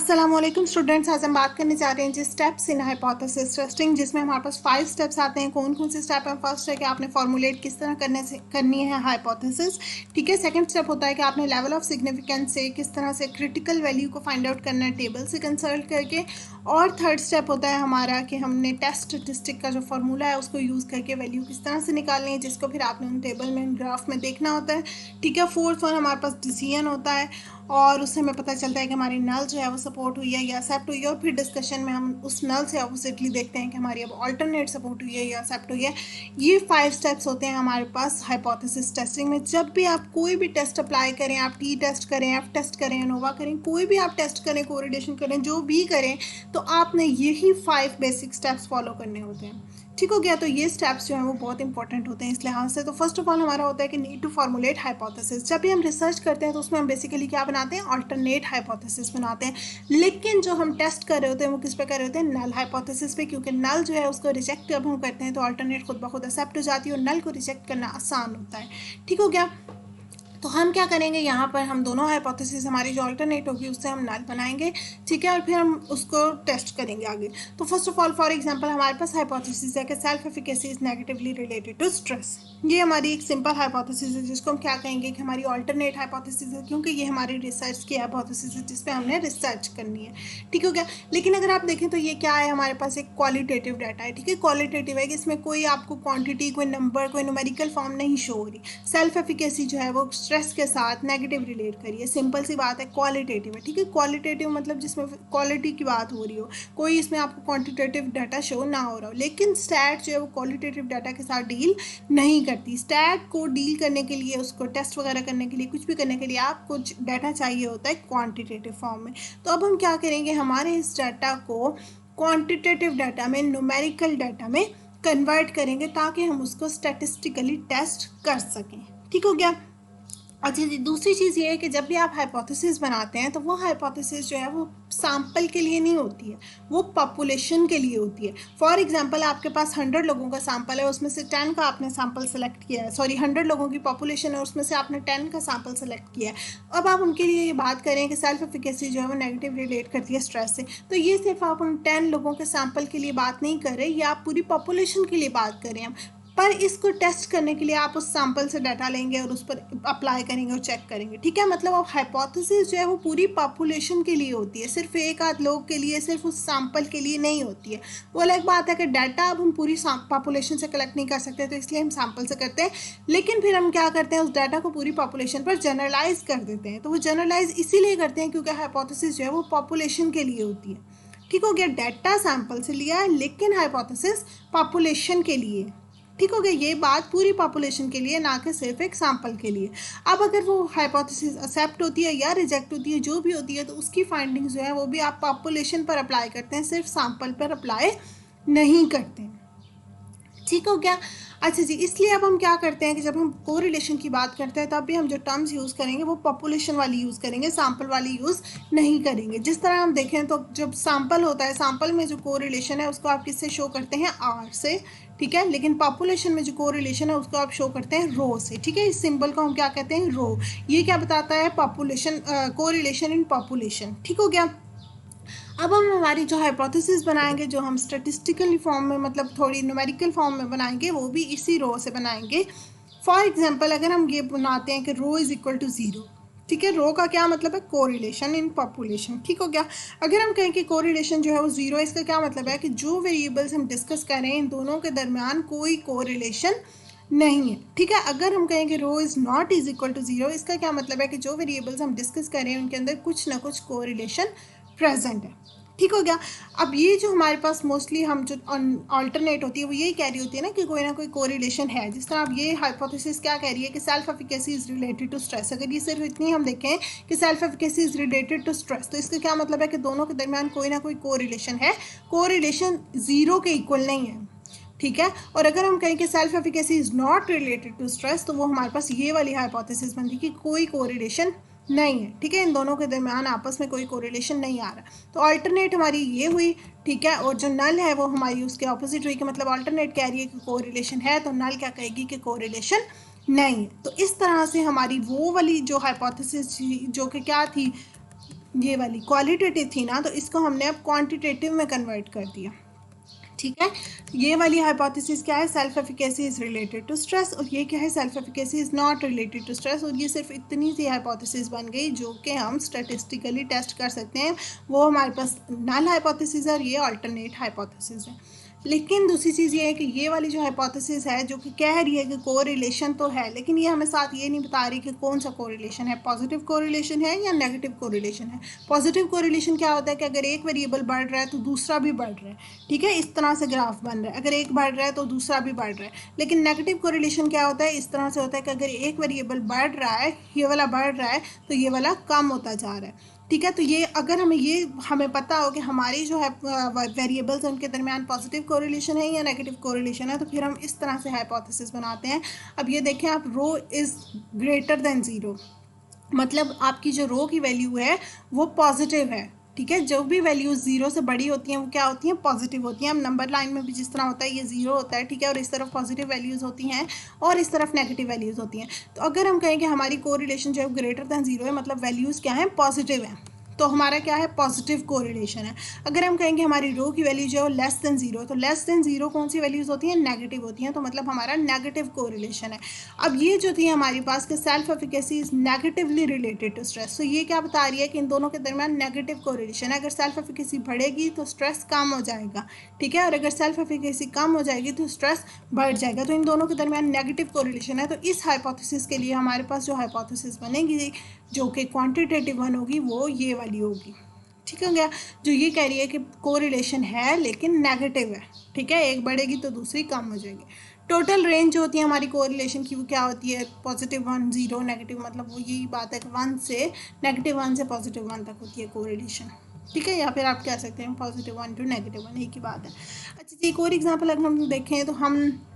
अस्सलामुअलैकुम स्टूडेंट्स, आज हम बात करने जा रहे हैं जी स्टेप्स इन हाइपोथेसिस टेस्टिंग, जिसमें हमारे पास 5 स्टेप्स आते हैं। कौन कौन से स्टेप हैं? फर्स्ट है कि आपने फॉर्मुलेट किस तरह करनी है हाइपोथेसिस। ठीक है। सेकंड स्टेप होता है कि आपने लेवल ऑफ सिग्निफिकेंस से किस तरह से क्रिटिकल वैल्यू को फाइंड आउट करना है टेबल से कंसल्ट करके। और थर्ड स्टेप होता है हमारा कि हमने टेस्ट स्टेटिस्टिक का जो फार्मूला है उसको यूज़ करके वैल्यू किस तरह से निकालनी है, जिसको फिर आपने उन टेबल में ग्राफ में देखना होता है। ठीक है। फोर्थ वन हमारे पास डिसीजन होता है और उससे हमें पता चलता है कि हमारी नल जो है वो सपोर्ट हुई है या एक्सेप्ट हुई है, और फिर डिस्कशन में हम उस नल से ऑपोजिटली देखते हैं कि हमारी अब अल्टरनेट सपोर्ट हुई है या एक्सेप्ट हुई है। ये 5 स्टेप्स होते हैं हमारे पास हाइपोथेसिस टेस्टिंग में। जब भी आप कोई भी टेस्ट अप्लाई करें, आप टी टेस्ट करें, एफ टेस्ट करें, एनोवा करें, कोई भी आप टेस्ट करें, कोरिलेशन करें, जो भी करें, तो आपने यही 5 बेसिक स्टेप्स फॉलो करने होते हैं। ठीक हो गया। तो ये स्टेप्स जो हैं वो बहुत इंपॉर्टेंट होते हैं इस लिहाज से। तो फर्स्ट ऑफ ऑल हमारा होता है कि नीड टू फॉर्मुलेट हाइपोथेसिस। जब भी हम रिसर्च करते हैं तो उसमें हम बेसिकली क्या बनाते हैं? अल्टरनेट हाइपोथेसिस बनाते हैं। लेकिन जो हम टेस्ट कर रहे होते हैं वो किस पे कर रहे होते हैं? नल हाइपोथेसिस पे, क्योंकि नल जो है उसको रिजेक्ट जब हम करते हैं तो अल्टरनेट खुद ब खुद एक्सेप्ट हो जाती है और नल को रिजेक्ट करना आसान होता है। ठीक हो गया। तो हम क्या करेंगे, यहाँ पर हम दोनों हाइपोथेसिस हमारी जो अल्टरनेट होगी उससे हम नल बनाएंगे। ठीक है। और फिर हम उसको टेस्ट करेंगे आगे। तो first of all for example हमारे पास हाइपोथेसिस है कि self efficacy is negatively related to stress. ये हमारी एक सिंपल हाइपोथेसिस है जिसको हम क्या कहेंगे कि हमारी अल्टरनेट हाइपोथेसिस है, क्योंकि ये हमारी रिसर्च की हाइपोथेसिस है जिस पे हमने रिसर्च करनी है। ठीक हो गया। लेकिन अगर आप देखें तो ये क्या है, हमारे पास एक क्वालिटेटिव डाटा है। ठीक है। क्वालिटेटिव है कि इसमें कोई आपको क्वांटिटी, कोई नंबर, कोई न्यूमेरिकल फॉर्म नहीं शो हो रही। सेल्फ एफिकेसी जो है वो स्ट्रेस के साथ नेगेटिव रिलेट करिए, सिंपल सी बात है। क्वालिटेटिव है। ठीक है। क्वालिटेटिव मतलब जिसमें क्वालिटी की बात हो रही हो, कोई इसमें आपको क्वांटिटेटिव डाटा शो ना हो रहा हो। लेकिन स्टैट जो है वो क्वालिटेटिव डाटा के साथ डील नहीं करती। स्टैट को डील करने के लिए, उसको टेस्ट वगैरह करने के लिए, कुछ भी करने के लिए आपको डाटा चाहिए होता है क्वांटिटेटिव फॉर्म में। तो अब हम क्या करेंगे, हमारे इस डाटा को क्वांटिटेटिव डाटा में, न्यूमेरिकल डाटा में कन्वर्ट करेंगे ताकि हम उसको स्टैटिस्टिकली टेस्ट कर सकें। ठीक हो गया। अच्छा जी, दूसरी चीज़ ये है कि जब भी आप हाइपोथेसिस बनाते हैं तो वो हाइपोथेसिस जो है वो सैम्पल के लिए नहीं होती है, वो पॉपुलेशन के लिए होती है। फॉर एग्जांपल आपके पास 100 लोगों का सैम्पल है, उसमें से 10 का आपने सैम्पल सेलेक्ट किया है। सॉरी, 100 लोगों की पॉपुलेशन है, उसमें से आपने 10 का सैम्पल सेलेक्ट किया है। अब आप उनके लिए ये बात करें कि सेल्फ एफिकेसी जो है वो नेगेटिव रिलेट करती है स्ट्रेस से, तो ये सिर्फ आप उन 10 लोगों के सैम्पल के लिए बात नहीं कर रहे, ये आप पूरी पॉपुलेशन के लिए बात कर रहे हैं। पर इसको टेस्ट करने के लिए आप उस सैंपल से डाटा लेंगे और उस पर अप्लाई करेंगे और चेक करेंगे। ठीक है। मतलब अब हाइपोथेसिस जो है वो पूरी पॉपुलेशन के लिए होती है, सिर्फ एक आध लोग के लिए, सिर्फ उस सैंपल के लिए नहीं होती है। वो अलग बात है कि डाटा अब हम पूरी पॉपुलेशन से कलेक्ट नहीं कर सकते, तो इसलिए हम सैंपल से करते हैं। लेकिन फिर हम क्या करते हैं, उस डाटा को पूरी पॉपुलेशन पर जनरलाइज कर देते हैं। तो वो जनरलाइज इसीलिए करते हैं क्योंकि हाइपोथेसिस जो है वो पॉपुलेशन के लिए होती है। ठीक हो गया। डाटा सैंपल से लिया है लेकिन हाइपोथेसिस पॉपुलेशन के लिए। ठीक हो गया। ये बात पूरी पॉपुलेशन के लिए, ना कि सिर्फ एक सैंपल के लिए। अब अगर वो हाइपोथेसिस एक्सेप्ट होती है या रिजेक्ट होती है, जो भी होती है, तो उसकी फाइंडिंग्स जो है वो भी आप पॉपुलेशन पर अप्लाई करते हैं, सिर्फ सैंपल पर अप्लाई नहीं करते हैं। ठीक हो गया। अच्छा जी, इसलिए अब हम क्या करते हैं कि जब हम कोरिलेशन की बात करते हैं तब भी हम जो टर्म्स यूज़ करेंगे वो पॉपुलेशन वाली यूज़ करेंगे, सैंपल वाली यूज़ नहीं करेंगे। जिस तरह हम देखें तो जब सैंपल होता है, सैंपल में जो कोरिलेशन है उसको आप किससे शो करते हैं? आर से। ठीक है। लेकिन पॉपुलेशन में जो कोरिलेशन है उसको आप शो करते हैं रो से। ठीक है। इस सिंबल को हम क्या कहते हैं? रो। ये क्या बताता है? Population, correlation in population. ठीक हो गया। अब हम हमारी जो हाइपोथेसिस बनाएंगे, जो हम स्टैटिस्टिकल फॉर्म में, मतलब थोड़ी न्यूमेरिकल फॉर्म में बनाएंगे, वो भी इसी रो से बनाएंगे। फॉर एग्जांपल अगर हम ये बनाते हैं कि rho is equal to zero. ठीक है। रो का क्या मतलब है? Correlation in population. ठीक हो गया। अगर हम कहें कि कोरिलेशन जो है वो ज़ीरो, इसका क्या मतलब है कि जो वेरिएबल्स हम डिस्कस कर रहे हैं इन दोनों के दरमियान कोई कोरिलेशन नहीं है। ठीक है। अगर हम कहें कि rho is not is equal to zero, इसका क्या मतलब है कि जो वेरिएबल्स हम डिस्कस कर रहे हैं उनके अंदर कुछ ना कुछ कोरिलेशन प्रेजेंट है। ठीक हो गया। अब ये जो हमारे पास मोस्टली हम जो अल्टरनेट होती है वो यही कह रही होती है ना कि कोई ना कोई कोरिलेशन है। जिस तरह अब ये हाइपोथेसिस क्या कह रही है कि self efficacy is related to stress. अगर ये सिर्फ इतनी हम देखें कि self efficacy is related to stress, तो इसका क्या मतलब है कि दोनों के दरमियान कोई ना कोई कोरिलेशन है। कोरिलेशन ज़ीरो के इक्वल नहीं है। ठीक है। और अगर हम कहें कि self efficacy is not related to stress, तो वो हमारे पास ये वाली हाइपोथेसिस बनती है कि कोई कोरिलेशन नहीं है। ठीक है। इन दोनों के दरमियान आपस में कोई कोरिलेशन नहीं आ रहा। तो अल्टरनेट हमारी ये हुई। ठीक है। और जो नल है वो हमारी उसके ऑपोजिट हुई कि मतलब अल्टरनेट कह रही है कि कोरिलेशन है, तो नल क्या कहेगी कि कोरिलेशन नहीं है। तो इस तरह से हमारी वो वाली जो हाइपोथेसिस जो कि क्या थी, ये वाली क्वालिटेटिव थी ना, तो इसको हमने अब क्वांटिटेटिव में कन्वर्ट कर दिया। ठीक है, ये वाली हाइपोथेसिस क्या है, self efficacy is related to stress, और ये क्या है, self efficacy is not related to stress. और ये सिर्फ इतनी सी हाइपोथेसिस बन गई जो कि हम स्टैटिस्टिकली टेस्ट कर सकते हैं। वो हमारे पास नल हाइपोथेसिस है और ये अल्टरनेट हाइपोथेसिस है। लेकिन दूसरी चीज़ ये है कि ये वाली जो हाइपोथेसिस है जो कि कह रही है कि कोरिलेशन तो है, लेकिन ये हमें साथ ये नहीं बता रही कि कौन सा कोरिलेशन है, पॉजिटिव कोरिलेशन है या नेगेटिव कोरिलेशन है। पॉजिटिव कोरिलेशन क्या होता है कि अगर एक वेरिएबल बढ़ रहा है तो दूसरा भी बढ़ रहा है, ठीक है, इस तरह से ग्राफ बन रहा है, अगर एक बढ़ रहा है तो दूसरा भी बढ़ रहा है। लेकिन नेगेटिव कोरिलेशन क्या होता है, इस तरह से होता है कि अगर एक वेरिएबल बढ़ रहा है, ये वाला बढ़ रहा है, तो ये वाला कम होता जा रहा है। ठीक है, तो ये अगर हमें पता हो कि हमारी जो है वेरिएबल्स उनके दरमियान पॉजिटिव कोरिलेशन है या नेगेटिव कोरिलेशन है, तो फिर हम इस तरह से हाइपोथेसिस बनाते हैं। अब ये देखें आप, rho is greater than zero, मतलब आपकी जो रो की वैल्यू है वो पॉजिटिव है। ठीक है, जो भी वैल्यूज जीरो से बड़ी होती हैं वो क्या होती हैं, पॉजिटिव होती हैं। अब नंबर लाइन में भी जिस तरह होता है ये जीरो होता है, ठीक है, और इस तरफ पॉजिटिव वैल्यूज होती हैं और इस तरफ नेगेटिव वैल्यूज होती हैं। तो अगर हम कहें कि हमारी कोरिलेशन जो है ग्रेटर दैन जीरो है, मतलब वैल्यूज क्या है, पॉजिटिव है, तो हमारा क्या है, पॉजिटिव कोरिलेशन है। अगर हम कहेंगे हमारी रो की वैल्यू जो है लेस देन जीरो, तो लेस देन जीरो कौन सी वैल्यूज होती हैं, नेगेटिव होती हैं, तो मतलब हमारा नेगेटिव कोरिलेशन है। अब ये जो थी हमारे पास कि self efficacy is negatively related to stress, तो ये क्या बता रही है कि इन दोनों के दरमियान नेगेटिव कोरिलेशन है। अगर सेल्फ एफिकेसी बढ़ेगी तो स्ट्रेस कम हो जाएगा, ठीक है, और अगर सेल्फ एफिकेसी कम हो जाएगी तो स्ट्रेस बढ़ जाएगा, तो इन दोनों के दरमियान नेगेटिव कोरिलेशन है। तो इस हाइपोथेसिस के लिए हमारे पास जो हाइपोथेसिस बनेगी जो कि क्वांटिटेटिव वन होगी वो ये वाली होगी। ठीक हो गया, जो ये कह रही है कि कोरिलेशन है लेकिन नेगेटिव है, ठीक है, एक बढ़ेगी तो दूसरी कम हो जाएगी। टोटल रेंज जो होती है हमारी कोरिलेशन की वो क्या होती है, पॉजिटिव वन, जीरो, नेगेटिव, मतलब वो यही बात है कि वन से नेगेटिव वन से पॉजिटिव वन तक होती है कोरिलेशन। ठीक है, या फिर आप कह सकते हैं positive one two negative one, एक ही बात है। अच्छा जी, एक और एग्जाम्पल अगर हम देखें तो हम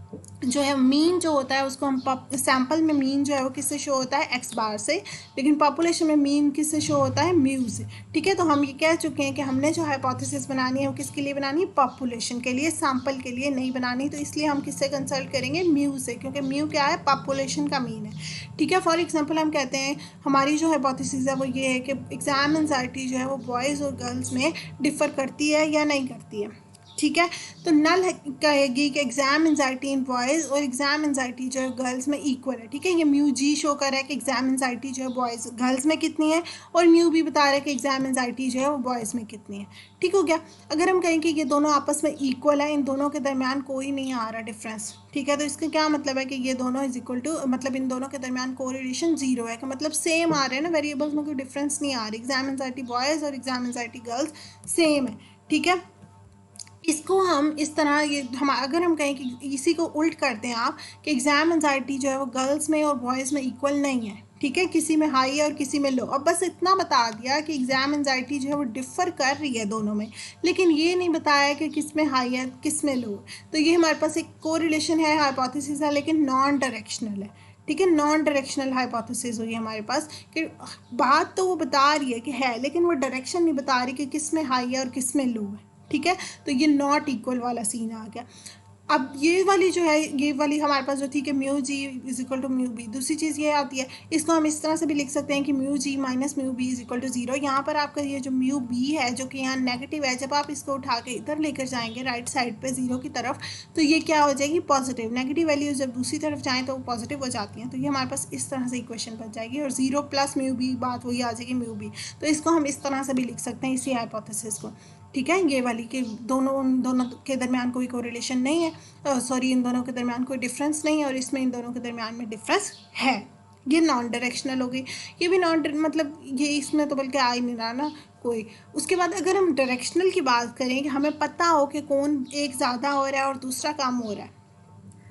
जो है मीन जो होता है उसको हम सैम्पल में मीन जो है वो किससे शो होता है, एक्स बार से, लेकिन पॉपुलेशन में मीन किससे शो होता है, म्यू से। ठीक है, तो हम ये कह चुके हैं कि हमने जो हाइपोथेसिस बनानी है वो किसके लिए बनानी है, पॉपुलेशन के लिए, सैम्पल के लिए नहीं बनानी। तो इसलिए हम किससे कंसल्ट करेंगे, म्यू से, क्योंकि म्यू क्या है, पॉपुलेशन का मीन है। ठीक है, फॉर एग्जाम्पल हम कहते हैं हमारी जो हाइपोथेसिस है वो ये है कि एग्जाम एंजाइटी जो है वो बॉयज़ और गर्ल्स में डिफ़र करती है या नहीं करती है। ठीक है, तो नल कहेगी कि एग्जाम एंजाइटी इन बॉयज़ और एग्जाम एंजाइटी जो है गर्ल्स में इक्वल है। ठीक है, ये म्यू जी शो कर रहा है कि एग्जाम एंजाइटी जो है बॉयज़ गर्ल्स में कितनी है, और म्यू भी बता रहा है कि एग्जाम एंजाइटी जो है वो बॉयज़ में कितनी है। ठीक हो गया, अगर हम कहें कि ये दोनों आपस में इक्वल है, इन दोनों के दरमियान कोई नहीं आ रहा डिफरेंस, ठीक है, तो इसका क्या मतलब है कि ये दोनों इज इक्वल टू, मतलब इन दोनों के दरमियान कोरिलेशन जीरो है, कि मतलब सेम आ रहे हैं ना, वेरिएबल्स में कोई डिफरेंस नहीं आ रही, एग्जाम एंजाइटी बॉयज़ और एग्जाम एंजाइटी गर्ल्स सेम है। ठीक है, इसको हम इस तरह, ये हम अगर हम कहें कि इसी को उल्ट करते हैं आप, कि एग्ज़ाम एंजाइटी जो है वो गर्ल्स में और बॉयज़ में इक्वल नहीं है, ठीक है, किसी में हाई है और किसी में लो। अब बस इतना बता दिया कि एग्ज़ाम एंजाइटी जो है वो डिफ़र कर रही है दोनों में, लेकिन ये नहीं बताया कि किस में हाई है किस में लो। तो ये हमारे पास एक कोरिलेशन है, हाइपोथेसिस है, लेकिन नॉन डायरेक्शनल है। ठीक है, नॉन डायरेक्शनल हाइपोथेसिस हुई हमारे पास, कि बात तो वो बता रही है कि है, लेकिन वो डायरेक्शन नहीं बता रही कि किस में हाई है और किस में लो है। ठीक है, तो ये नॉट इक्वल वाला सीन आ गया। अब ये वाली जो है, ये वाली हमारे पास जो थी कि mu G is equal to mu B, दूसरी चीज़ ये आती है, इसको हम इस तरह से भी लिख सकते हैं कि mu G minus mu B is equal to zero. यहाँ पर आपका ये जो म्यू बी है जो कि यहाँ नेगेटिव है, जब आप इसको उठा के इधर लेकर जाएंगे राइट साइड पे जीरो की तरफ, तो ये क्या हो जाएगी, पॉजिटिव। नेगेटिव वैल्यूज जब दूसरी तरफ जाएँ तो वो पॉजिटिव हो जाती हैं, तो ये हमारे पास इस तरह से इक्वेशन बन जाएगी, और जीरो प्लस म्यू बी बात वही आ जाएगी म्यू बी। तो इसको हम इस तरह से भी लिख सकते हैं इसी हाइपोथेसिस को। ठीक है, ये वाली कि दोनों के दरमियान कोई कोरिलेशन नहीं है, सॉरी, इन दोनों के दरमियान कोई डिफरेंस नहीं है, और इसमें इन दोनों के दरमियान में डिफरेंस है। ये नॉन डायरेक्शनल हो गई, ये भी नॉन, मतलब ये इसमें तो बल्कि आ ही नहीं रहा ना कोई। उसके बाद अगर हम डायरेक्शनल की बात करें कि हमें पता हो कि कौन एक ज़्यादा हो रहा है और दूसरा कम हो रहा है,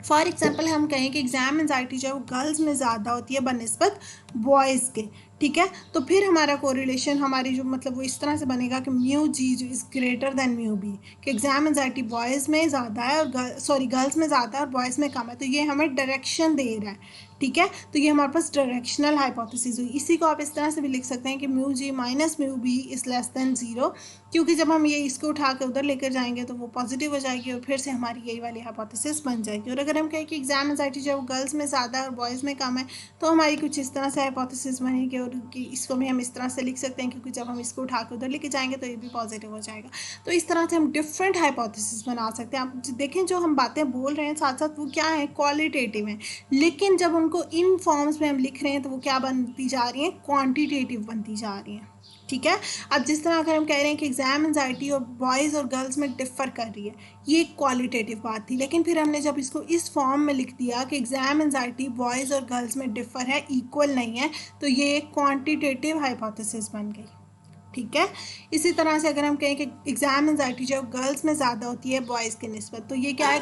फॉर एग्जाम्पल हम कहें कि एग्ज़ाम एंजाइटी जो है वो गर्ल्स में ज़्यादा होती है बनस्बत बॉयज़ के। ठीक है, तो फिर हमारा कोरिलेशन हमारी जो, मतलब वो इस तरह से बनेगा कि म्यू जी जो is greater than mu B, कि एग्ज़ाम एंजाइटी बॉयज़ में ज़्यादा है और सॉरी गर्ल्स में ज़्यादा है और बॉयज़ में कम है, तो ये हमें डायरेक्शन दे रहा है। ठीक है। तो ये हमारे पास डायरेक्शनल हाइपोथेसिस हुई। इसी को आप इस तरह से भी लिख सकते हैं कि mu G minus mu B is less than 0, क्योंकि जब हम ये इसको उठा के उधर लेकर जाएंगे तो वो पॉजिटिव हो जाएगी और फिर से हमारी यही वाली हाइपोथेसिस बन जाएगी। और अगर हम कहें कि एग्जाम एंजाइटी जो गर्ल्स में ज़्यादा और बॉयज़ में कम है, तो हमारी कुछ इस तरह से हाइपोथेसिस बनेगी और इसको भी हम इस तरह से लिख सकते हैं, क्योंकि जब हम इसको उठा के उधर लेके जाएंगे तो ये भी पॉजिटिव हो जाएगा। तो इस तरह से हम डिफरेंट हाइपोथेसिस बना सकते हैं। आप देखें जो हम बातें बोल रहे हैं साथ साथ वो क्या है, क्वालिटेटिव है, लेकिन जब उनको इन फॉर्म्स में हम लिख रहे हैं तो वो क्या बनती जा रही हैं, क्वांटिटेटिव बनती जा रही हैं। ठीक है। अब जिस तरह अगर हम कह रहे हैं कि एग्जाम एंजाइटी और बॉयज़ और गर्ल्स में डिफ़र कर रही है, ये एक क्वालिटेटिव बात थी, लेकिन फिर हमने जब इसको इस फॉर्म में लिख दिया कि एग्जाम एंजाइटी बॉयज़ और गर्ल्स में डिफ़र है, इक्वल नहीं है, तो ये एक क्वांटिटेटिव हाइपोथेसिस बन गई। ठीक है। इसी तरह से अगर हम कहें कि एग्जाम एंजाइटी जो गर्ल्स में ज़्यादा होती है बॉयज़ के निस्बत, तो ये क्या है,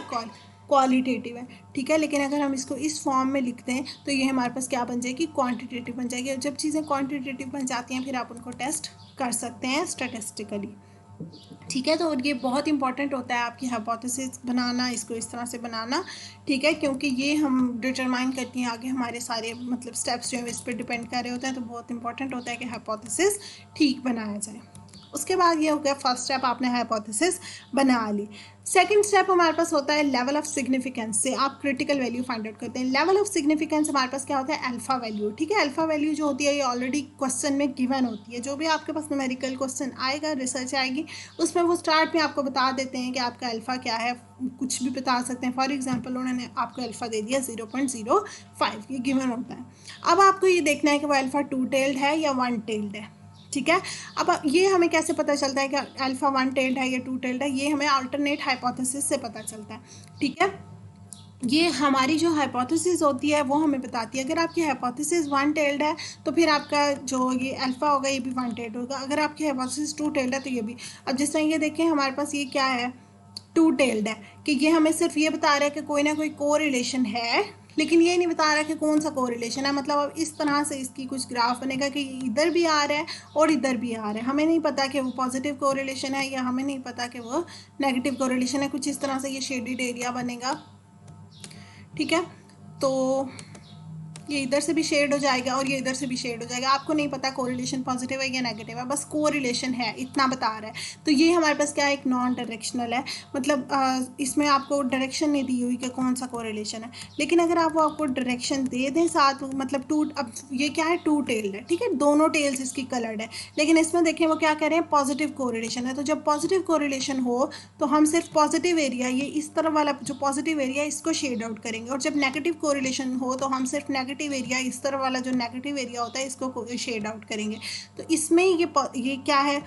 क्वालिटेटिव है। ठीक है। लेकिन अगर हम इसको इस फॉर्म में लिखते हैं तो ये हमारे पास क्या बन जाएगी, क्वांटिटेटिव बन जाएगी। और जब चीज़ें क्वांटिटेटिव बन जाती हैं फिर आप उनको टेस्ट कर सकते हैं स्टैटिस्टिकली। ठीक है। तो ये बहुत इंपॉर्टेंट होता है आपकी हाइपोथेसिस बनाना, इसको इस तरह से बनाना। ठीक है। क्योंकि ये हम डिटरमाइन करती हैं आगे हमारे सारे मतलब स्टेप्स जो हैं इस पर डिपेंड कर रहे होते हैं। तो बहुत इंपॉर्टेंट होता है कि हाइपोथेसिस ठीक बनाया जाए। उसके बाद ये हो गया फर्स्ट स्टेप, आपने हाइपोथेसिस बना ली। सेकंड स्टेप हमारे पास होता है लेवल ऑफ सिग्निफिकेंस से आप क्रिटिकल वैल्यू फाइंड आउट करते हैं। लेवल ऑफ सिग्निफिकेंस हमारे पास क्या होता है, अल्फा वैल्यू। ठीक है। अल्फा वैल्यू जो होती है ये ऑलरेडी क्वेश्चन में गिवन होती है। जो भी आपके पास न्यूमेरिकल क्वेश्चन आएगा, रिसर्च आएगी, उसमें वो स्टार्ट में आपको बता देते हैं कि आपका अल्फा क्या है, कुछ भी बता सकते हैं। फॉर एग्जाम्पल उन्होंने आपको अल्फा दे दिया 0.05, ये गिवन होता है। अब आपको ये देखना है कि वो अल्फा टू टेल्ड है या वन टेल्ड है। ठीक है। अब ये हमें कैसे पता चलता है कि अल्फा वन टेल्ड है या टू टेल्ड है, ये हमें अल्टरनेट हाइपोथेसिस से पता चलता है। ठीक है। ये हमारी जो हाइपोथेसिस होती है वो हमें बताती है। अगर आपकी हाइपोथेसिस वन टेल्ड है तो फिर आपका जो ये अल्फा होगा ये भी वन टेल्ड होगा। अगर आपकी हाइपोथेसिस टू टेल्ड है तो ये भी। अब जिस तरह ये देखें हमारे पास ये क्या है, टू टेल्ड है, कि ये हमें सिर्फ ये बता रहा है कि कोई ना कोई को रिलेशन है, लेकिन ये नहीं बता रहा कि कौन सा को रिलेशन है। मतलब अब इस तरह से इसकी कुछ ग्राफ बनेगा कि इधर भी आ रहा है और इधर भी आ रहा है। हमें नहीं पता कि वो पॉजिटिव को रिलेशन है या हमें नहीं पता कि वो नेगेटिव को रिलेशन है। कुछ इस तरह से ये शेडेड एरिया बनेगा। ठीक है। तो ये इधर से भी शेड हो जाएगा और ये इधर से भी शेड हो जाएगा। आपको नहीं पता कोरिलेशन पॉजिटिव है या नेगेटिव है, बस कोरिलेशन है इतना बता रहा है। तो ये हमारे पास क्या है, एक नॉन डायरेक्शनल है। मतलब इसमें आपको डायरेक्शन नहीं दी हुई कि कौन सा कोरिलेशन है। लेकिन अगर आप वो आपको डायरेक्शन दे दें साथ, मतलब टू, अब ये क्या है, टू टेल्ड है। ठीक है। दोनों टेल्स इसकी कलर्ड है, लेकिन इसमें देखें वो क्या कह रहे हैं, पॉजिटिव कोरिलेशन है। तो जब पॉजिटिव कोरिलेशन हो तो हम सिर्फ पॉजिटिव एरिया, ये इस तरह वाला जो पॉजिटिव एरिया इसको शेड आउट करेंगे, और जब नेगेटिव कोरिलेशन हो तो हम सिर्फ नेगेटिव एरिया, इस तरह वाला जो नेगेटिव एरिया होता है इसको शेड आउट करेंगे। तो इसमें ये क्या है,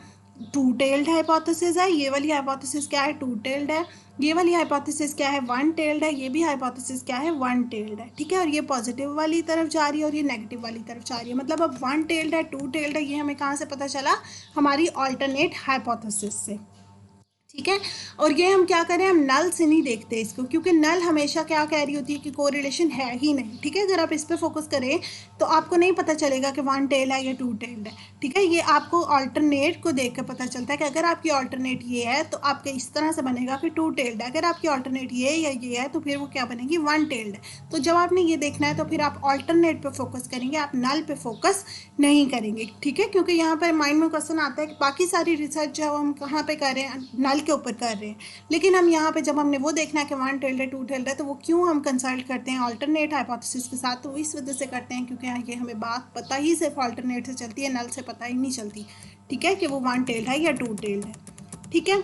टू टेल्ड हाइपोथेसिस है। ये वाली हाइपोथेसिस क्या है, टू टेल्ड है। ये वाली हाइपोथेसिस क्या है, वन टेल्ड है। ये भी हाइपोथेसिस क्या है, वन टेल्ड है। ठीक है। और ये पॉजिटिव वाली तरफ जा रही है और ये नेगेटिव वाली तरफ जा रही है। मतलब अब वन टेल्ड है, टू टेल्ड है, ये हमें कहाँ से पता चला, हमारी ऑल्टरनेट हाइपोथेसिस से। ठीक है। और ये हम क्या करें, हम नल से नहीं देखते इसको, क्योंकि नल हमेशा क्या कह रही होती है कि कोरिलेशन है ही नहीं। ठीक है। अगर आप इस पे फोकस करें तो आपको नहीं पता चलेगा कि वन टेल है या टू टेल्ड है। ठीक है। ये आपको ऑल्टरनेट को देख कर पता चलता है कि अगर आपकी ऑल्टरनेट ये है तो आपके इस तरह से बनेगा कि टू टेल्ड है। अगर आपकी ऑल्टरनेट ये या ये है तो फिर वो क्या बनेगी, वन टेल्ड है। तो जब आपने ये देखना है तो फिर आप ऑल्टरनेट पे फोकस करेंगे, आप नल पे फोकस नहीं करेंगे। ठीक है। क्योंकि यहाँ पर माइंड में क्वेश्चन आता है कि बाकी सारी रिसर्च जो हम कहाँ पे कर रहे हैं, नल के ऊपर कर रहे हैं, लेकिन हम यहाँ पे जब हमने वो देखना है कि वन टेल्ड है, टू टेल्ड है, तो वो क्यों हम कंसल्ट करते हैं ऑल्टरनेट हाइपोथेसिस के साथ, तो इस वजह से करते हैं क्योंकि ये हमें बात पता ही सिर्फ ऑल्टरनेट से चलती है, नल से पता ही नहीं चलती। ठीक है। कि वो वन टेल्ड है या टू टेल्ड है। ठीक है।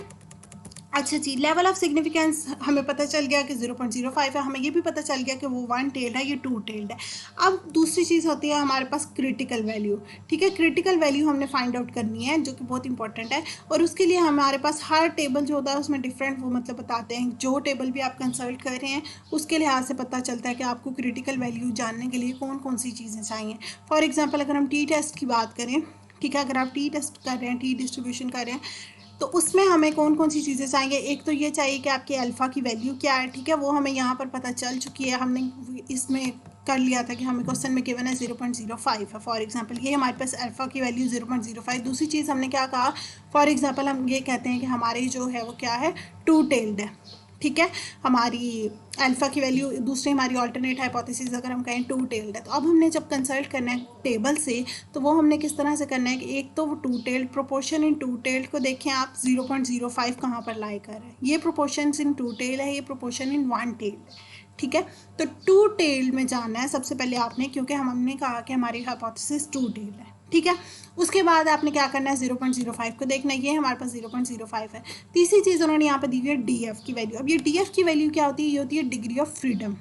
अच्छा जी, लेवल ऑफ सिग्निफिकेंस हमें पता चल गया कि 0.05 है। हमें ये भी पता चल गया कि वो वन टेल्ड है, ये टू टेल्ड है। अब दूसरी चीज़ होती है हमारे पास क्रिटिकल वैल्यू। ठीक है। क्रिटिकल वैल्यू हमने फाइंड आउट करनी है, जो कि बहुत इंपॉर्टेंट है। और उसके लिए हमारे पास हर टेबल जो होता है उसमें डिफरेंट वो मतलब बताते हैं। जो टेबल भी आप कंसल्ट कर रहे हैं उसके लिहाज से पता चलता है कि आपको क्रिटिकल वैल्यू जानने के लिए कौन कौन सी चीज़ें चाहिए। फॉर एग्जाम्पल अगर हम टी टेस्ट की बात करें, ठीक है, अगर आप टी टेस्ट कर रहे हैं, टी डिस्ट्रीब्यूशन कर रहे हैं, तो उसमें हमें कौन कौन सी चीज़ें चाहिए। एक तो ये चाहिए कि आपके अल्फ़ा की वैल्यू क्या है। ठीक है। वो हमें यहाँ पर पता चल चुकी है, हमने इसमें कर लिया था कि हमें क्वेश्चन में गिवन है 0.05 है फॉर एग्जांपल। ये हमारे पास अल्फ़ा की वैल्यू 0.05। दूसरी चीज़ हमने क्या कहा, फॉर एग्जांपल हम ये कहते हैं कि हमारे जो है वो क्या है, टू टेल्ड है। ठीक है। हमारी अल्फ़ा की वैल्यू, दूसरी हमारी ऑल्टरनेट हाइपोथेसिस अगर हम कहें 2 टेल्ड है, तो अब हमने जब कंसल्ट करना है टेबल से, तो वो हमने किस तरह से करना है कि एक तो वो 2 टेल्ड प्रोपोर्शन इन 2 टेल्ड को देखें आप 0.05 कहाँ पर लाई कर रहे हैं, ये प्रोपोर्शन इन 2 टेल्ड है, ये प्रोपोर्शन इन 1 टेल्ड है। ठीक है, तो 2 टेल्ड में जाना है सबसे पहले आपने, क्योंकि हमने कहा कि हमारी हाइपोथेसिस 2 टेल्ड है। ठीक है, उसके बाद आपने क्या करना है 0.05 को देखना है, ये हमारे पास 0.05 है। तीसरी चीज़ उन्होंने यहाँ पे दी हुई है डीएफ की वैल्यू। अब ये डीएफ की वैल्यू क्या होती है, ये होती है डिग्री ऑफ फ्रीडम।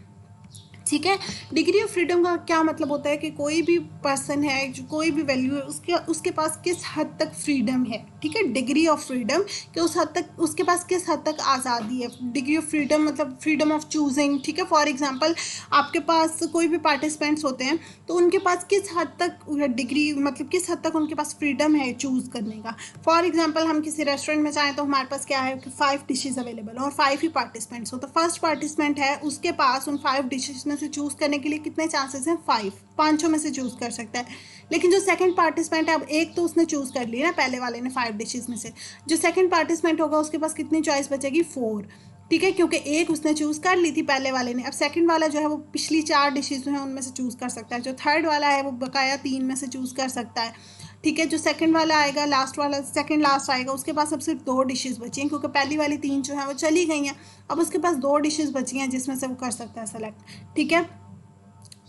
ठीक है, डिग्री ऑफ फ्रीडम का क्या मतलब होता है कि कोई भी पर्सन है, जो कोई भी वैल्यू है, उसके पास किस हद तक फ्रीडम है। ठीक है, डिग्री ऑफ फ्रीडम कि उस हद तक उसके पास किस हद तक आज़ादी है। डिग्री ऑफ फ्रीडम मतलब फ्रीडम ऑफ चूजिंग। ठीक है, फॉर एग्जांपल आपके पास कोई भी पार्टिसिपेंट्स होते हैं, तो उनके पास किस हद तक डिग्री मतलब किस हद तक उनके पास फ्रीडम है चूज़ करने का। फॉर एग्जांपल हम किसी रेस्टोरेंट में जाएँ तो हमारे पास क्या है कि 5 डिशेज़ अवेलेबल और 5 ही पार्टिसिपेंट्स हो, तो फर्स्ट पार्टिसिपेंट है उसके पास उन 5 डिशेज़ में से चूज़ करने के लिए कितने चांसेस हैं, 5, पाँचों में से चूज़ कर सकता है। लेकिन जो सेकंड पार्टिसिपेंट है, अब एक तो उसने चूज़ कर ली ना पहले वाले ने 5 डिशेज़ में से, जो सेकंड पार्टिसिपेंट होगा उसके पास कितनी चॉइस बचेगी, 4। ठीक है, क्योंकि एक उसने चूज़ कर ली थी पहले वाले ने। अब सेकंड वाला जो है वो पिछली 4 डिशेज़ जो हैं उनमें से चूज़ कर सकता है। जो थर्ड वाला है वो बकाया 3 में से चूज़ कर सकता है। ठीक है, जो सेकंड वाला आएगा, लास्ट वाला सेकंड लास्ट आएगा, उसके पास अब सिर्फ 2 डिशेज़ बची हैं, क्योंकि पहली वाली 3 जो हैं वो चली गई हैं। अब उसके पास 2 डिशेज़ बची हैं जिसमें से वो कर सकता है सेलेक्ट। ठीक है,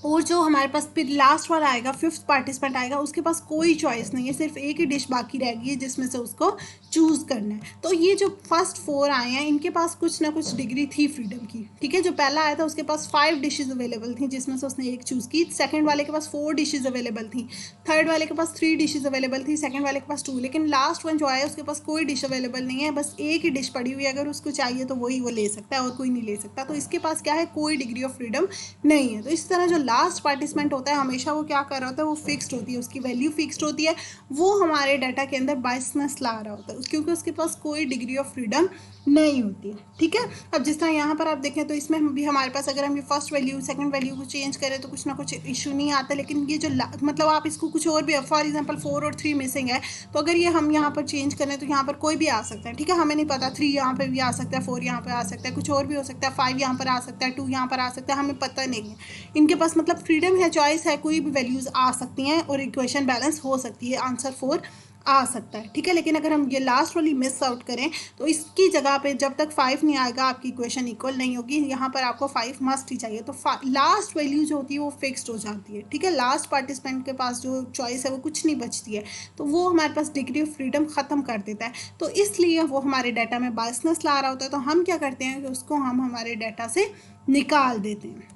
और जो हमारे पास फिर लास्ट वाला आएगा, 5th पार्टिसिपेंट आएगा, उसके पास कोई चॉइस नहीं है, सिर्फ एक ही डिश बाकी रह गई है जिसमें से उसको चूज़ करना है। तो ये जो फर्स्ट 4 आए हैं इनके पास कुछ ना कुछ डिग्री थी फ्रीडम की। ठीक है, जो पहला आया था उसके पास 5 डिशेज़ अवेलेबल थी जिसमें से उसने एक चूज़ की। सेकंड वाले के पास 4 डिशेज़ अवेलेबल थी। थर्ड वाले के पास 3 डिशेज़ अवेलेबल थी। सेकंड वाले के पास 2। लेकिन लास्ट वन जो आया उसके पास कोई डिश अवेलेबल नहीं है, बस एक ही डिश पड़ी हुई है। अगर उसको चाहिए तो वही वो ले सकता है और कोई नहीं ले सकता। तो इसके पास क्या है, कोई डिग्री ऑफ फ्रीडम नहीं है। तो इस तरह जो लास्ट पार्टिसिपेंट होता है हमेशा वो क्या कर रहा होता है, वो फिक्स्ड होती है, उसकी वैल्यू फिक्स्ड होती है। वो हमारे डाटा के अंदर बायसनेस ला रहा होता है क्योंकि उसके पास कोई डिग्री ऑफ फ्रीडम नहीं होती है। ठीक है, अब जिस तरह यहाँ पर आप देखें तो इसमें भी हमारे पास अगर हम ये फर्स्ट वैल्यू सेकंड वैल्यू को चेंज करें तो कुछ ना कुछ इशू नहीं आता। लेकिन ये जो मतलब आप इसको कुछ और भी, फॉर एग्जांपल 4 और 3 मिसिंग है, तो अगर ये हम यहाँ पर चेंज करें तो यहाँ पर कोई भी आ सकता है। ठीक है, हमें नहीं पता 3 यहाँ पर भी आ सकता है, 4 यहाँ पर आ सकता है, कुछ और भी हो सकता है, 5 यहाँ पर आ सकता है, 2 यहाँ पर आ सकता है, हमें पता नहीं है। इनके पास मतलब फ्रीडम है, चॉइस है, कोई भी वैल्यूज़ आ सकती हैं और इक्वेशन बैलेंस हो सकती है, आंसर 4 आ सकता है। ठीक है, लेकिन अगर हम ये लास्ट वाली मिस आउट करें तो इसकी जगह पे जब तक 5 नहीं आएगा आपकी इक्वेशन इक्वल नहीं होगी। यहाँ पर आपको 5 मस्ट ही चाहिए, तो लास्ट वैल्यू जो होती है वो फिक्स्ड हो जाती है। ठीक है, लास्ट पार्टिसिपेंट के पास जो चॉइस है वो कुछ नहीं बचती है, तो वो हमारे पास डिग्री ऑफ फ्रीडम ख़त्म कर देता है। तो इसलिए वो हमारे डाटा में बायसनेस ला रहा होता है। तो हम क्या करते हैं कि उसको हम हमारे डाटा से निकाल देते हैं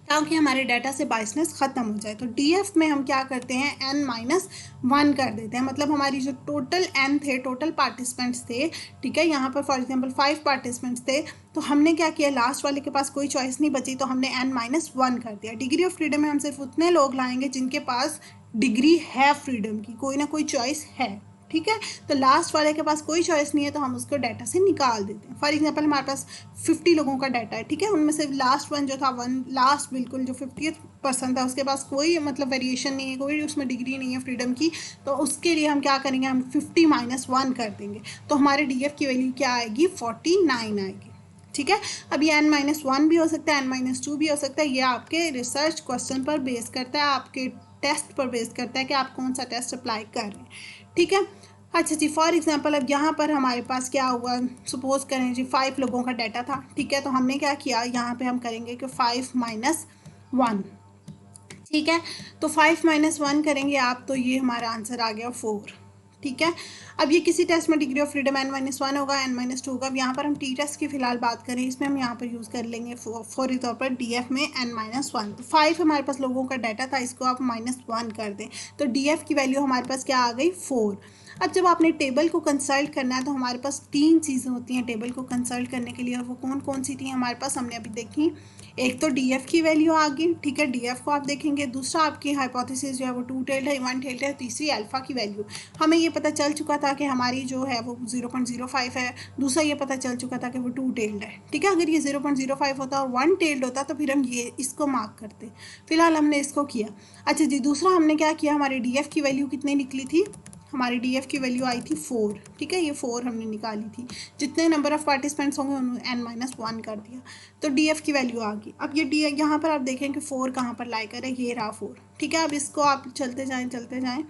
ताकि हमारे डाटा से बायसनेस ख़त्म हो जाए। तो डीएफ में हम क्या करते हैं, n-1 कर देते हैं। मतलब हमारी जो टोटल n थे, टोटल पार्टिसिपेंट्स थे, ठीक है, यहाँ पर फॉर एग्जांपल 5 पार्टिसिपेंट्स थे, तो हमने क्या किया, लास्ट वाले के पास कोई चॉइस नहीं बची तो हमने n-1 कर दिया। डिग्री ऑफ फ्रीडम में हम सिर्फ उतने लोग लाएंगे जिनके पास डिग्री है फ्रीडम की, कोई ना कोई चॉइस है। ठीक है, तो लास्ट वाले के पास कोई चॉइस नहीं है तो हम उसको डाटा से निकाल देते हैं। फॉर एग्जांपल हमारे पास 50 लोगों का डाटा है। ठीक है, उनमें से लास्ट वन जो था, लास्ट बिल्कुल जो 50th पर्सन था, उसके पास कोई मतलब वेरिएशन नहीं है, कोई उसमें डिग्री नहीं है फ्रीडम की। तो उसके लिए हम क्या करेंगे, हम 50-1 कर देंगे, तो हमारे डीएफ की वैल्यू क्या आएगी, 49 आएगी। ठीक है, अब ये n-1 भी हो सकता है, n-2 भी हो सकता है। ये आपके रिसर्च क्वेश्चन पर बेस करता है, आपके टेस्ट पर बेस करता है कि आप कौन सा टेस्ट अप्लाई कर रहे हैं। ठीक है, अच्छा जी, फॉर एग्जांपल अब यहाँ पर हमारे पास क्या हुआ, सपोज करें जी 5 लोगों का डाटा था। ठीक है, तो हमने क्या किया, यहाँ पे हम करेंगे कि 5-1। ठीक है, तो 5-1 करेंगे आप, तो ये हमारा आंसर आ गया 4। ठीक है, अब ये किसी टेस्ट में डिग्री ऑफ फ्रीडम n-1 होगा, n-2 होगा। अब यहाँ पर हम टी टेस्ट की फिलहाल बात करें, इसमें हम यहाँ पर यूज़ कर लेंगे फौरी तौर पर डीएफ में n-1। तो 5 हमारे पास लोगों का डाटा था, इसको आप -1 कर दें, तो डीएफ की वैल्यू हमारे पास क्या आ गई, 4। अब जब आपने टेबल को कंसल्ट करना है तो हमारे पास 3 चीज़ें होती हैं टेबल को कंसल्ट करने के लिए, और वो कौन कौन सी थी हमारे पास, हमने अभी देखी। एक तो डीएफ की वैल्यू आ गई। ठीक है, डीएफ को आप देखेंगे। दूसरा आपकी हाइपोथेसिस जो है वो 2 टेल्ड है, 1 टेल्ड है। तीसरी अल्फा की वैल्यू, हमें ये पता चल चुका था कि हमारी जो है वो 0.05 है। दूसरा ये पता चल चुका था कि वो 2 टेल्ड है। ठीक है, अगर ये 0.05 होता और 1 टेल्ड होता तो फिर हम ये इसको मार्क करते, फिलहाल हमने इसको किया। अच्छा जी, दूसरा हमने क्या किया, हमारे डीएफ की वैल्यू कितनी निकली थी, हमारी डीएफ की वैल्यू आई थी 4, ठीक है, ये 4 हमने निकाली थी। जितने नंबर ऑफ पार्टिसिपेंट्स होंगे उन्होंने n-1 कर दिया, तो डीएफ की वैल्यू आ गई। अब ये डी यहाँ पर आप देखें कि 4 कहाँ पर लाई करे, ये रहा 4, ठीक है। अब इसको आप चलते जाएँ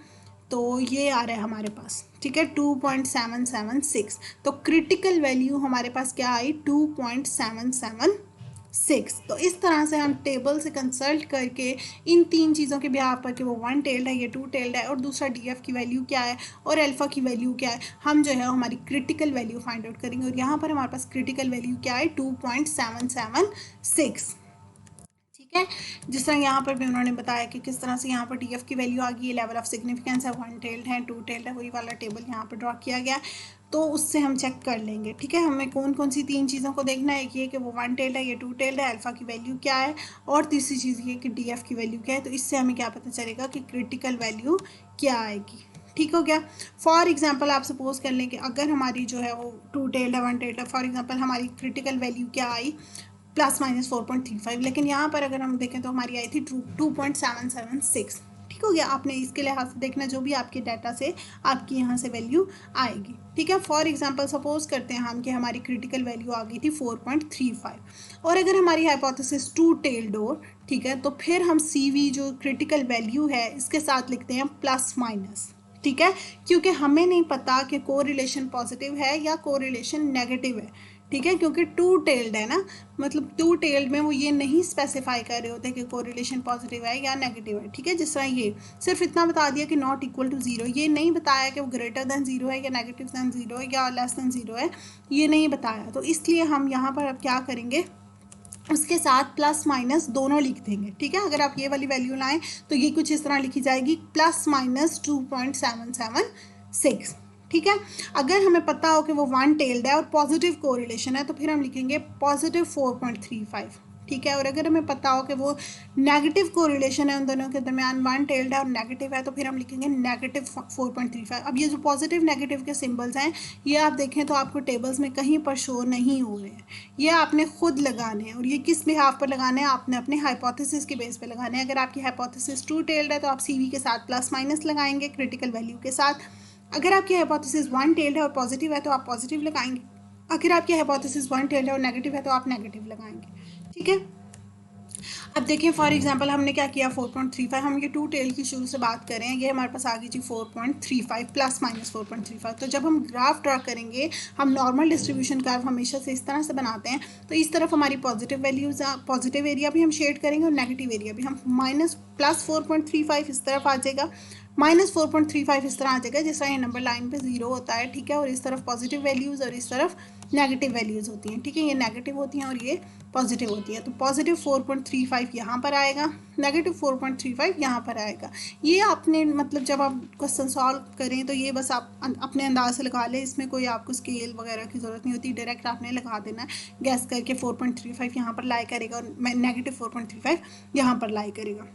तो ये आ रहा है हमारे पास, ठीक है, 2.776। तो क्रिटिकल वैल्यू हमारे पास क्या आई, 2.776। तो इस तरह से हम टेबल से कंसल्ट करके इन 3 चीज़ों के बिहाफ पर कि वो 1 टेल्ड है, ये 2 टेल्ड है, और दूसरा डीएफ की वैल्यू क्या है और अल्फ़ा की वैल्यू क्या है, हम जो है हमारी क्रिटिकल वैल्यू फाइंड आउट करेंगे। और यहाँ पर हमारे पास क्रिटिकल वैल्यू क्या है, 2.776, ठीक है। जिस तरह यहाँ पर भी उन्होंने बताया कि किस तरह से यहाँ पर डीएफ की वैल्यू आ गई है, लेवल ऑफ सिग्निफिकेंस है, 1 टेल्ड है, 2 टेल्ड है, वही वाला टेबल यहाँ पर ड्रॉ किया गया। तो उससे हम चेक कर लेंगे, ठीक है। हमें कौन कौन सी 3 चीज़ों को देखना है, ये कि वो 1 टेल्ड है, ये 2 टेल्ड है, अल्फ़ा की वैल्यू क्या है, और तीसरी चीज़ ये कि डीएफ की वैल्यू क्या है। तो इससे हमें क्या पता चलेगा कि क्रिटिकल वैल्यू क्या आएगी, ठीक हो गया। फॉर एग्जांपल आप सपोज कर लें कि अगर हमारी जो है वो 2 टेल्ड है, 1 टेल्ड है, फॉर एग्जांपल हमारी क्रिटिकल वैल्यू क्या आई, ±4.35, लेकिन यहाँ पर अगर हम देखें तो हमारी आई थी 2.776, ठीक हो गया। आपने इसके लिहाज से देखना जो भी आपके डाटा से आपकी यहाँ से वैल्यू आएगी, ठीक है। फॉर एग्जांपल सपोज करते हैं हम कि हमारी क्रिटिकल वैल्यू आ गई थी 4.35, और अगर हमारी हाइपोथेसिस 2 टेल्ड हो, ठीक है, तो फिर हम CV जो क्रिटिकल वैल्यू है इसके साथ लिखते हैं प्लस माइनस, ठीक है, क्योंकि हमें नहीं पता कि कोरिलेशन पॉजिटिव है या कोरिलेशन नेगेटिव है, ठीक है, क्योंकि 2 टेल्ड है ना, मतलब 2 टेल्ड में वो ये नहीं स्पेसिफाई कर रहे होते कि कोरिलेशन पॉजिटिव है या नेगेटिव है, ठीक है। जिस तरह ये सिर्फ इतना बता दिया कि नॉट इक्वल टू 0, ये नहीं बताया कि वो ग्रेटर दैन 0 है या नेगेटिव दैन 0 है या लेस दैन 0 है, ये नहीं बताया। तो इसलिए हम यहाँ पर अब क्या करेंगे, उसके साथ प्लस माइनस दोनों लिख देंगे, ठीक है। अगर आप ये वाली वैल्यू लाएं तो ये कुछ इस तरह लिखी जाएगी ±2.776, ठीक है। अगर हमें पता हो कि वो 1 टेल्ड है और पॉजिटिव कोरिलेशन है तो फिर हम लिखेंगे +4.35, ठीक है। और अगर हमें पता हो कि वो नेगेटिव कोरिलेशन है उन दोनों के दरमियान, 1 टेल्ड है और नेगेटिव है, तो फिर हम लिखेंगे -4.35। अब ये जो पॉजिटिव नेगेटिव के सिंबल्स हैं ये आप देखें तो आपको टेबल्स में कहीं पर शो नहीं हो रहे हैं, ये आपने खुद लगाने हैं। और ये किस बिहाफ पर लगाने हैं, आपने अपने हाइपोथेसिस के बेस पे लगाने हैं। अगर आपकी हाइपोथेसिस 2 टेल्ड है तो आप CV के साथ प्लस माइनस लगाएंगे क्रिटिकल वैल्यू के साथ। अगर आपकी हाइपोथेसिस 1 टेल्ड है और पॉजिटिव है तो आप पॉजिटिव लगाएंगे। अगर आपकी हाइपोथेसिस 1 टेल्ड है और नेगेटिव है तो आप नेगेटिव लगाएंगे, ठीक है। अब देखिए फॉर एग्जांपल हमने क्या किया, 4.35, हम ये 2 टेल की शुरू से बात करें, ये हमारे पास आ गई जी 4.35 ±4.35। तो जब हम ग्राफ ड्रा करेंगे, हम नॉर्मल डिस्ट्रीब्यूशन कर्व हमेशा से इस तरह से बनाते हैं, तो इस तरफ हमारी पॉजिटिव वैल्यूज, पॉजिटिव एरिया भी हम शेड करेंगे और नेगेटिव एरिया भी। हम +4.35 इस तरफ आ जाएगा, -4.35 इस तरह आ जाएगा, जिस तरह ये नंबर लाइन पे 0 होता है, ठीक है। और इस तरफ पॉजिटिव वैल्यूज़ और इस तरफ नेगेटिव वैल्यूज़ होती हैं, ठीक है। ये नेगेटिव होती हैं और ये पॉजिटिव होती है। तो पॉजिटिव 4.35 यहाँ पर आएगा, नेगेटिव 4.35 यहाँ पर आएगा। ये आपने मतलब जब आप क्वेश्चन सॉल्व करें तो ये बस आप अपने अंदाज से लगा लें, इसमें कोई आपको स्केल वगैरह की ज़रूरत नहीं होती, डायरेक्ट आपने लगा देना है, गैस करके 4.35 यहाँ पर लाई करेगा और -4.35 यहाँ पर लाई करेगा,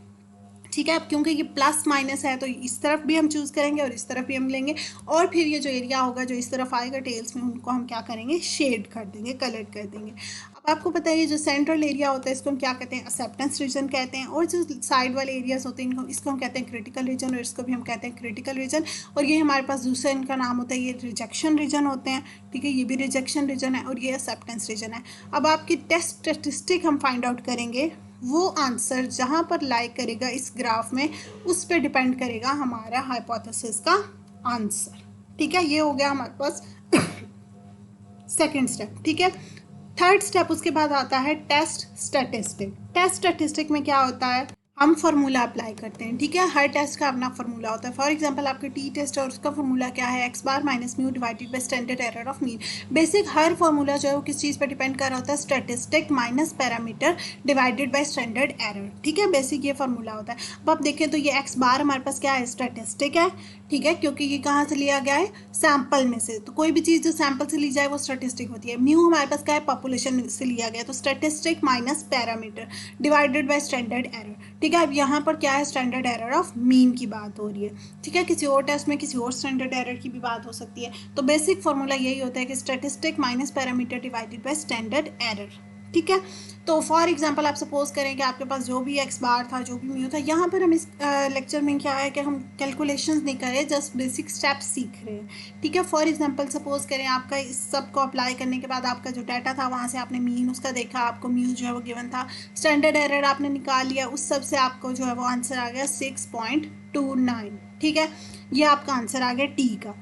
ठीक है। अब क्योंकि ये प्लस माइनस है तो इस तरफ भी हम चूज़ करेंगे और इस तरफ भी हम लेंगे, और फिर ये जो एरिया होगा जो इस तरफ आएगा टेल्स में, उनको हम क्या करेंगे, शेड कर देंगे, कलर कर देंगे। अब आपको पता है ये जो सेंट्रल एरिया होता है इसको हम क्या कहते हैं, एक्सेप्टेंस रीजन कहते हैं, और जो साइड वाले एरियाज होते हैं इसको हम कहते हैं क्रिटिकल रीजन, और इसको भी हम कहते हैं क्रिटिकल रीजन। और ये हमारे पास दूसरा इनका नाम होता है, ये रिजेक्शन रीजन होते हैं, ठीक है, ये भी रिजेक्शन रीजन है और ये एक्सेप्टेंस रीजन है। अब आपकी टेस्ट स्टैटिस्टिक हम फाइंड आउट करेंगे, वो आंसर जहाँ पर लाई करेगा इस ग्राफ में उस पर डिपेंड करेगा हमारा हाइपोथेसिस का आंसर, ठीक है। ये हो गया हमारे पास सेकंड स्टेप, ठीक है। थर्ड स्टेप उसके बाद आता है टेस्ट स्टैटिस्टिक। टेस्ट स्टैटिस्टिक में क्या होता है, हम फार्मूला अप्लाई करते हैं, ठीक है। हर टेस्ट का अपना फार्मूला होता है। फॉर एग्जांपल आपके टी टेस्ट और उसका फार्मूला क्या है, x bar minus mu divided by standard error of mean. Basic her formula जो है वो किस चीज़ पर डिपेंड कर रहा होता है, statistic minus parameter divided by standard error, ठीक है। बेसिक ये फार्मूला होता है। अब आप देखें तो ये x बार हमारे पास क्या है, स्टैटिस्टिक है, ठीक है, क्योंकि ये कहाँ से लिया गया है, सैंपल में से। तो कोई भी चीज़ जो सैंपल से ली जाए वो स्टैटिस्टिक होती है। म्यू हमारे पास क्या है, पॉपुलेशन से लिया गया, तो statistic minus parameter divided by standard error, ठीक है। अब यहाँ पर क्या है, स्टैंडर्ड एरर ऑफ मीन की बात हो रही है, ठीक है। किसी और टेस्ट में किसी और स्टैंडर्ड एरर की भी बात हो सकती है। तो बेसिक फार्मूला यही होता है कि statistic minus parameter divided by standard error, ठीक है। तो फॉर एग्जांपल आप सपोज करें कि आपके पास जो भी एक्स बार था, जो भी म्यू था, यहाँ पर हम इस लेक्चर में क्या है कि हम कैलकुलेशंस नहीं कर रहे, जस्ट बेसिक स्टेप्स सीख रहे हैं। ठीक है। फॉर एग्जांपल सपोज करें आपका इस सब को अप्लाई करने के बाद आपका जो डाटा था वहाँ से आपने मीन उसका देखा, आपको म्यू जो है वो गिवन था, स्टैंडर्ड एरर आपने निकाल लिया, उस सब से आपको जो है वो आंसर आ गया 6.29। ठीक है, ये आपका आंसर आ गया टी का।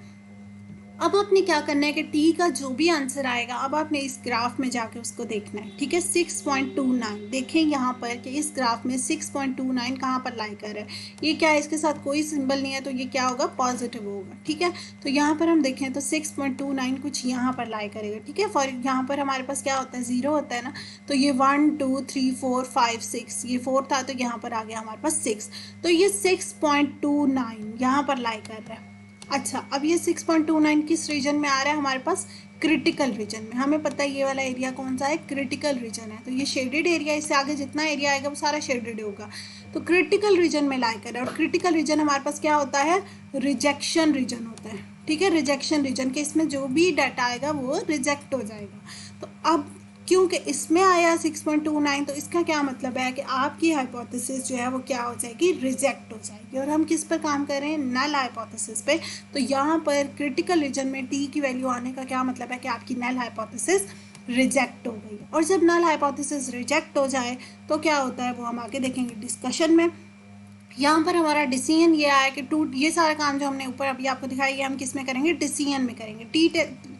अब आपने क्या करना है कि टी का जो भी आंसर आएगा अब आपने इस ग्राफ में जाके उसको देखना है। ठीक है, 6.29 देखें यहाँ पर कि इस ग्राफ में 6.29 कहाँ पर लाई कर रहा है। ये क्या है, इसके साथ कोई सिंबल नहीं है तो ये क्या होगा, पॉजिटिव होगा। ठीक है, तो यहाँ पर हम देखें तो 6.29 कुछ यहाँ पर लाई करेगा। ठीक है, फॉर यहाँ पर हमारे पास क्या होता है, 0 होता है ना, तो ये 1 2 3 4 5 6, ये 4 था तो यहाँ पर आ गया हमारे पास 6, तो ये 6.29 यहाँ पर लाई कर रहा है। अच्छा, अब ये 6.29 किस रीजन में आ रहा है हमारे पास, क्रिटिकल रीजन में। हमें पता है ये वाला एरिया कौन सा है, क्रिटिकल रीजन है, तो ये शेडेड एरिया, इससे आगे जितना एरिया आएगा वो सारा शेडेड होगा, तो क्रिटिकल रीजन में लाई कर रहा है। और क्रिटिकल रीजन हमारे पास क्या होता है, रिजेक्शन रीजन होता है। ठीक है, रिजेक्शन रीजन के इसमें जो भी डाटा आएगा वो रिजेक्ट हो जाएगा। तो अब क्योंकि इसमें आया 6.29 तो इसका क्या मतलब है कि आपकी हाइपोथेसिस जो है वो क्या हो जाएगी, रिजेक्ट हो जाएगी। और हम किस पर काम कर रहे हैं, नल हाइपोथेसिस पे। तो यहाँ पर क्रिटिकल रीजन में टी की वैल्यू आने का क्या मतलब है कि आपकी नल हाइपोथेसिस रिजेक्ट हो गई। और जब नल हाइपोथेसिस रिजेक्ट हो जाए तो क्या होता है वो हम आगे देखेंगे डिस्कशन में। यहाँ पर हमारा डिसीजन ये आया कि ये सारा काम जो हमने ऊपर अभी आपको दिखाई है हम किस में करेंगे, डिसीजन में करेंगे।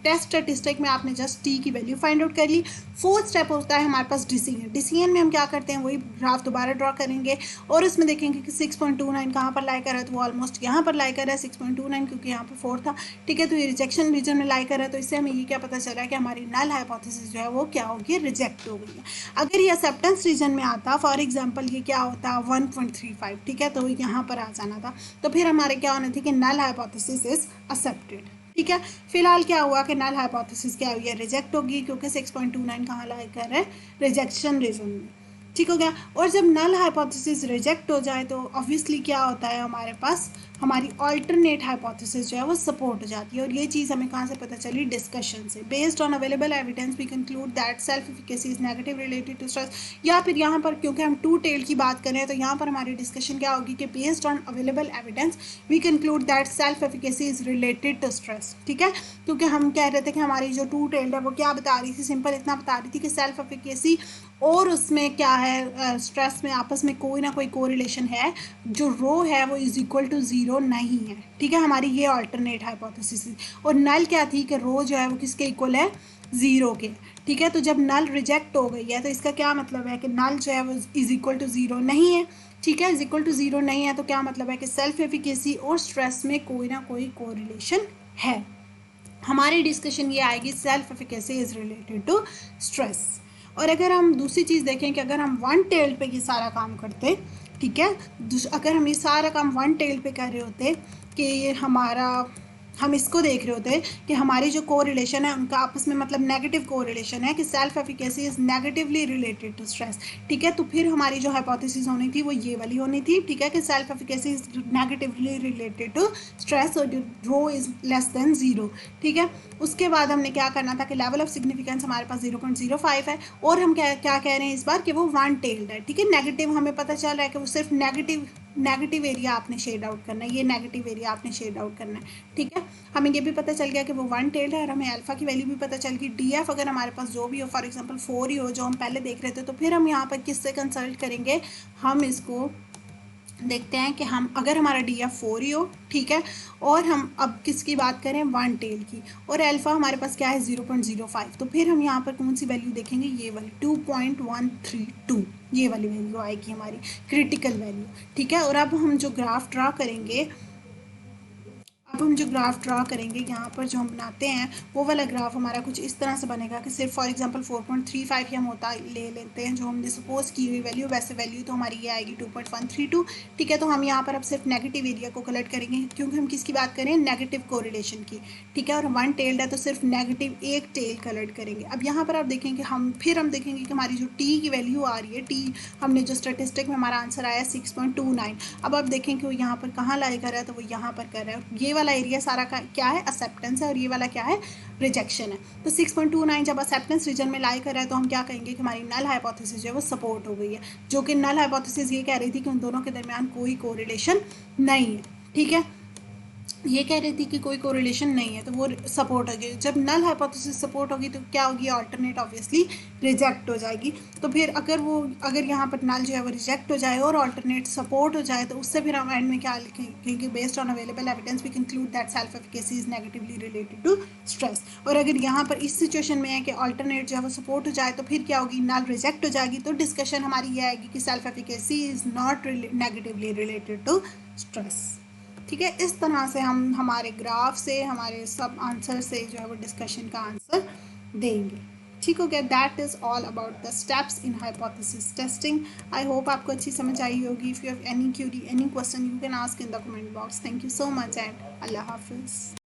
टेस्ट स्टैटिस्टिक में आपने जस्ट टी की वैल्यू फाइंड आउट कर ली। फोर्थ स्टेप होता है हमारे पास डिसीजन। डिसीजन में हम क्या करते हैं, वही ग्राफ दोबारा ड्रॉ करेंगे और उसमें देखेंगे कि 6.29 कहाँ पर लाई कर रहा है, तो वो ऑलमोस्ट यहाँ पर लाई कर रहा है 6.29, क्योंकि यहाँ पर 4 था। ठीक है, तो ये रिजेक्शन रीजन में लाई कर रहा है, तो इससे हमें ये क्या पता चल रहा है कि हमारी नल हाइपोथेसिस जो है वो क्या होगी, रिजेक्ट हो गई है। अगर ये एक्सेप्टेंस रीजन में आता, फॉर एग्जाम्पल ये क्या होता 1.35, ठीक है, तो यहाँ पर आ जाना था, तो फिर हमारे क्या होना था कि नल हाइपोथेसिस इज एक्सेप्टेड। ठीक है, फिलहाल क्या हुआ कि नल हाइपोथेसिस क्या हुई है, रिजेक्ट होगी, क्योंकि 6.29 कहाँ लाई कर रहे हैं, रिजेक्शन रीजन में। ठीक हो गया। और जब नल हाइपोथेसिस रिजेक्ट हो जाए तो ऑब्वियसली क्या होता है, हमारे पास हमारी ऑल्टरनेट हाइपोथेसिस जो है वो सपोर्ट हो जाती है। और ये चीज़ हमें कहाँ से पता चली, डिस्कशन से। Based on available evidence we conclude that self efficacy is negative related to stress. या फिर यहाँ पर क्योंकि हम टू टेल की बात करें तो यहाँ पर हमारी डिस्कशन क्या होगी कि based on available evidence we conclude that self efficacy is related to stress. ठीक है, क्योंकि हम कह रहे थे कि हमारी जो टू टेल्ड है वो क्या बता रही थी, सिंपल इतना बता रही थी कि सेल्फ एफिकेसी और उसमें क्या है, स्ट्रेस में आपस में कोई ना कोई कोरिलेशन है, जो रो है वो इज इक्वल टू 0 नहीं है। ठीक है, हमारी ये अल्टरनेट हाइपोथेसिस। और नल क्या थी कि रो जो है वो किसके इक्वल है, 0 के। ठीक है, तो जब नल रिजेक्ट हो गई है तो इसका क्या मतलब है कि नल जो है वो इज इक्वल टू 0 नहीं है। ठीक है, इज इक्वल टू 0 नहीं है, तो क्या मतलब है कि सेल्फ एफिकेसी और स्ट्रेस में कोई ना कोई कोरिलेशन है। हमारी डिस्कशन ये आएगी self efficacy is related to stress. और अगर हम दूसरी चीज़ देखें कि अगर हम वन टेल पे ये सारा काम करते, ठीक है, अगर हम ये सारा काम वन टेल पे कर रहे होते कि ये हम इसको देख रहे होते कि हमारी जो कोरिलेशन है उनका आपस में मतलब नेगेटिव कोरिलेशन है कि self efficacy is negatively related to stress. ठीक है, तो फिर हमारी जो हाइपोथेसिस होनी थी वो ये वाली होनी थी। ठीक है, कि self efficacy is negatively related to stress और रो इज लेस देन 0। ठीक है, उसके बाद हमने क्या करना था कि लेवल ऑफ सिग्निफिकेंस हमारे पास 0.05 है और हम क्या कह रहे हैं इस बार कि वो वन टेल्ड है। ठीक है, नेगेटिव हमें पता चल रहा है कि वो सिर्फ नेगेटिव एरिया आपने शेड आउट करना है, ये नेगेटिव एरिया आपने शेड आउट करना है। ठीक है, हमें ये भी पता चल गया कि वो वन टेल्ड है और हमें अल्फा की वैल्यू भी पता चल गई। डी एफ अगर हमारे पास जो भी हो, फॉर एग्जांपल 4 ही हो जो हम पहले देख रहे थे, तो फिर हम यहाँ पर किससे कंसल्ट करेंगे, हम इसको देखते हैं कि हम अगर हमारा डी एफ 4 ही हो, ठीक है, और हम अब किसकी बात करें, वन टेल की, और अल्फा हमारे पास क्या है 0.05, तो फिर हम यहाँ पर कौन सी वैल्यू देखेंगे, ये वाली 2.132, ये वाली वैल्यू आएगी हमारी क्रिटिकल वैल्यू। ठीक है, और अब हम जो ग्राफ ड्रा करेंगे यहाँ पर जो हम बनाते हैं वो वाला ग्राफ हमारा कुछ इस तरह से बनेगा कि सिर्फ फॉर एग्जांपल 4.35 ही हम होता ले लेते हैं जो हमने सपोज की हुई वैल्यू, वैसे वैल्यू तो हमारी ये आएगी 2.132। ठीक है, तो हम यहाँ पर अब सिर्फ नेगेटिव एरिया को कलेक्ट करेंगे क्योंकि हम किसकी बात करें, नेगेटिव कोरिलेशन की। ठीक है, और वन टेल्ड है तो सिर्फ नेगेटिव एक टेल कलेक्ट करेंगे। अब यहाँ पर आप देखेंगे हम देखेंगे कि हमारी जो टी की वैल्यू आ रही है, टी हमने जो स्टेटिस्टिक में हमारा आंसर आया 6.29, अब आप देखें कि वो यहाँ पर कहाँ लाई कर रहा है, तो वो यहाँ पर कर रहा है। ये वाला एरिया सारा का क्या है, एक्सेप्टेंस है, और ये वाला क्या है, रिजेक्शन है। तो 6.29 जब एक्सेप्टेंस रीजन में लाई कर रहा है तो हम क्या कहेंगे कि हमारी नल हाइपोथेसिस जो है वो सपोर्ट हो गई है, जो कि नल हाइपोथेसिस ये कह रही थी कि उन दोनों के दरमियान कोई कोरिलेशन नहीं है। ठीक है, ये कह रही थी कि कोई कोरिलेशन नहीं है, तो वो सपोर्ट होगी। जब नल हाइपोथेसिस सपोर्ट होगी तो क्या होगी, अल्टरनेट ऑब्वियसली रिजेक्ट हो जाएगी। तो फिर अगर यहाँ पर नल जो है वो रिजेक्ट हो जाए और अल्टरनेट सपोर्ट हो जाए, तो उससे फिर हम एंड में क्या लिखेंगे कि based on available evidence we conclude that self efficacy is negatively related to stress. और अगर यहाँ पर इस सिचुएशन में है कि अल्टरनेट जो है वो सपोर्ट हो जाए, तो फिर क्या होगी, नल रिजेक्ट हो जाएगी, तो डिस्कशन हमारी ये आएगी कि self efficacy is not negatively related to stress. ठीक है, इस तरह से हम हमारे ग्राफ से, हमारे सब आंसर से जो है वो डिस्कशन का आंसर देंगे। ठीक हो गया, that is all about the steps in hypothesis testing. I hope आपको अच्छी समझ आई होगी। If you have any query, any question, you can ask in the comment box. Thank you so much and अल्लाह हाफिज़।